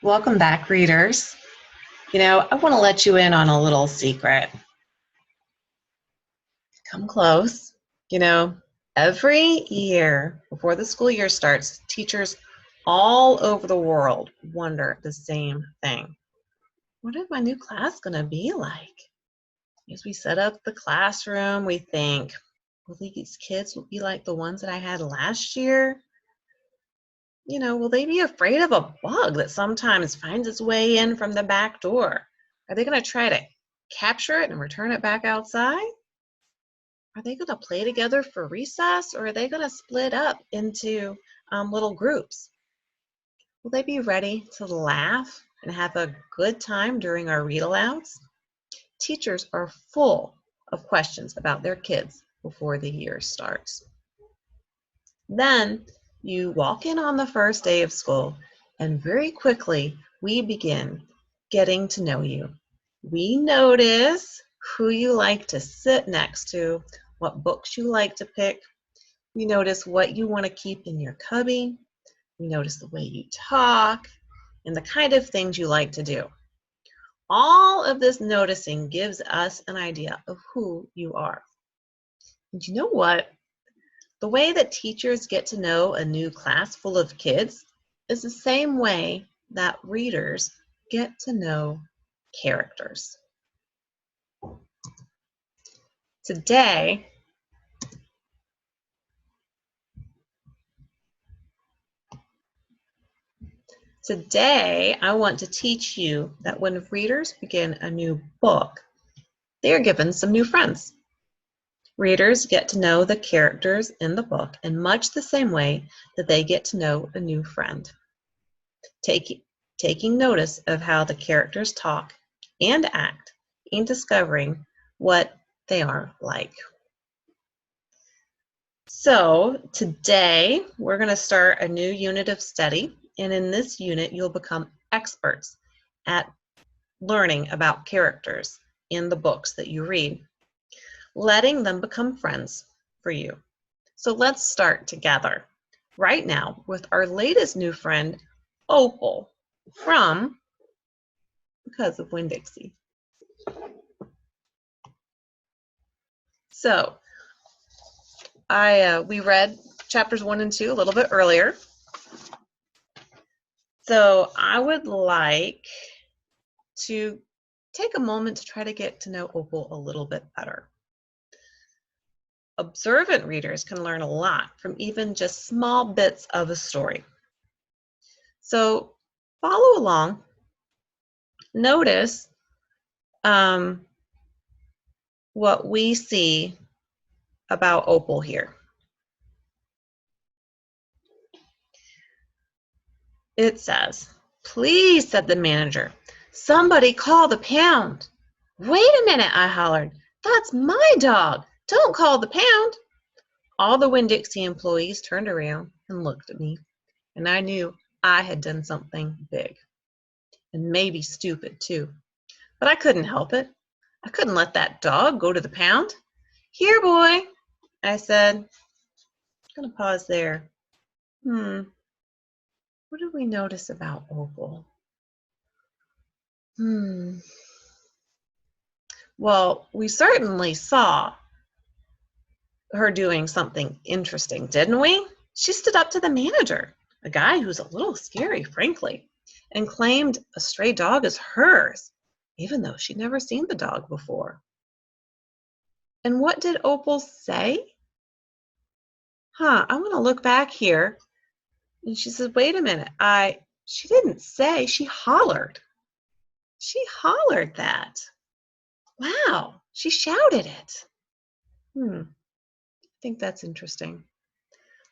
Welcome back, readers. I want to let you in on a little secret. Come close. You know, every year before the school year starts, teachers all over the world wonder the same thing. What is my new class going to be like? As we set up the classroom, we think, will these kids be like the ones that I had last year? Will they be afraid of a bug that sometimes finds its way in from the back door? Are they going to try to capture it and return it back outside? Are they going to play together for recess, or are they going to split up into little groups? Will they be ready to laugh and have a good time during our read-alouds? Teachers are full of questions about their kids before the year starts. Then you walk in on the first day of school, and very quickly we begin getting to know you. We notice who you like to sit next to, what books you like to pick. We notice what you want to keep in your cubby. We notice the way you talk and the kind of things you like to do. All of this noticing gives us an idea of who you are. And you know what? The way that teachers get to know a new class full of kids is the same way that readers get to know characters. Today, I want to teach you that when readers begin a new book, they are given some new friends. Readers get to know the characters in the book in much the same way that they get to know a new friend. Taking notice of how the characters talk and act and discovering what they are like. So today we're going to start a new unit of study, and in this unit you'll become experts at learning about characters in the books that you read, letting them become friends for you. So let's start together right now with our latest new friend, Opal, from Because of Winn-Dixie. So we read chapters 1 and 2 a little bit earlier. So I would like to take a moment to try to get to know Opal a little bit better. Observant readers can learn a lot from even just small bits of a story. So follow along. Notice what we see about Opal here. It says, "Please," said the manager, "somebody call the pound." "Wait a minute," I hollered. "That's my dog. Don't call the pound." All the Winn-Dixie employees turned around and looked at me, and I knew I had done something big and maybe stupid too. But I couldn't help it. I couldn't let that dog go to the pound. "Here, boy," I said. I'm going to pause there. What did we notice about Opal? Well, we certainly saw her doing something interesting, didn't we? She stood up to the manager, a guy who's a little scary, frankly, and claimed a stray dog as hers, even though she'd never seen the dog before. And what did Opal say? I want to look back here. And she said, "Wait a minute, she didn't say, she hollered. She hollered that. Wow, she shouted it." I think that's interesting.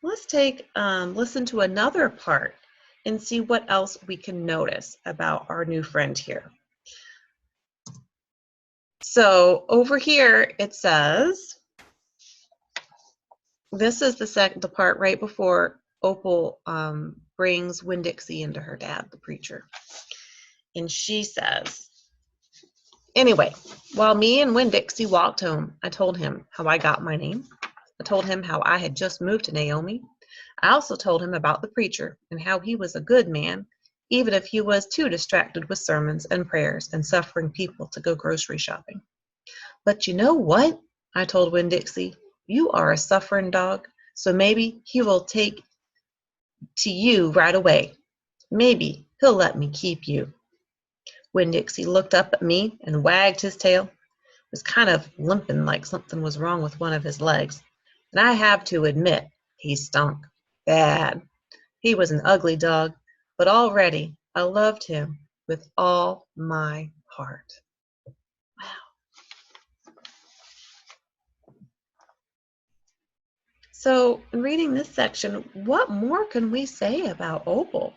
Let's listen to another part and see what else we can notice about our new friend here. So over here it says, this is the part right before Opal brings Winn-Dixie into her dad, the preacher. And she says, "Anyway, while me and Winn-Dixie walked home, I told him how I got my name. I told him how I had just moved to Naomi. I also told him about the preacher and how he was a good man, even if he was too distracted with sermons and prayers and suffering people to go grocery shopping. But you know what? I told Winn-Dixie. You are a suffering dog, so maybe he will take to you right away. Maybe he'll let me keep you. Winn-Dixie looked up at me and wagged his tail. He was kind of limping like something was wrong with one of his legs. And I have to admit, he stunk bad. He was an ugly dog, but already I loved him with all my heart. Wow. So, in reading this section, what more can we say about Opal?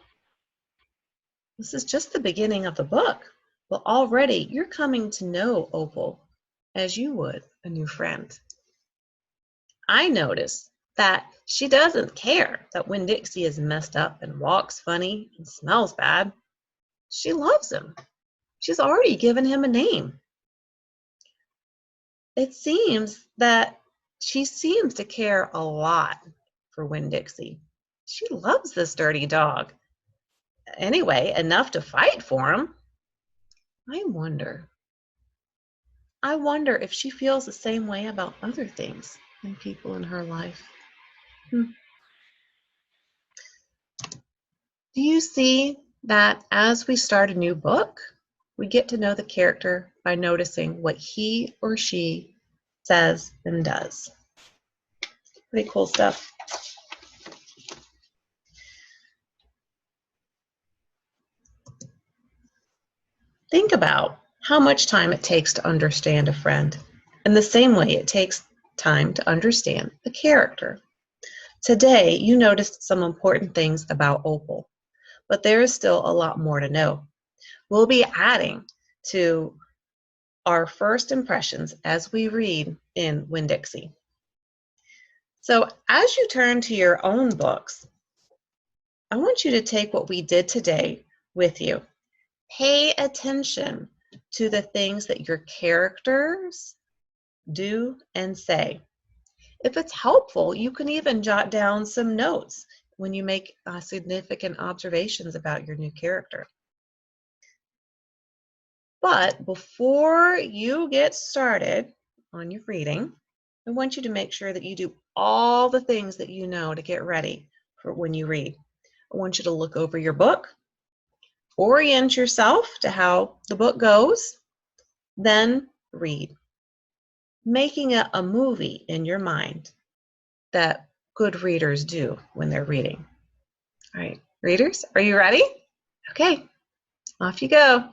This is just the beginning of the book. Well, already you're coming to know Opal as you would a new friend. I notice that she doesn't care that Winn-Dixie is messed up and walks funny and smells bad. She loves him. She's already given him a name. It seems that she seems to care a lot for Winn-Dixie. She loves this dirty dog. Anyway, enough to fight for him. I wonder if she feels the same way about other things and people in her life. Do you see that as we start a new book, we get to know the character by noticing what he or she says and does? Pretty cool stuff. Think about how much time it takes to understand a friend, in the same way it takes time to understand a character. Today, you noticed some important things about Opal, but there is still a lot more to know. We'll be adding to our first impressions as we read in Winn-Dixie. So as you turn to your own books, I want you to take what we did today with you. Pay attention to the things that your characters do and say. If it's helpful, you can even jot down some notes when you make significant observations about your new character. But before you get started on your reading, I want you to make sure that you do all the things that you know to get ready for when you read. I want you to look over your book, orient yourself to how the book goes, then read. Making it a movie in your mind that good readers do when they're reading. All right, readers, are you ready? Okay, off you go.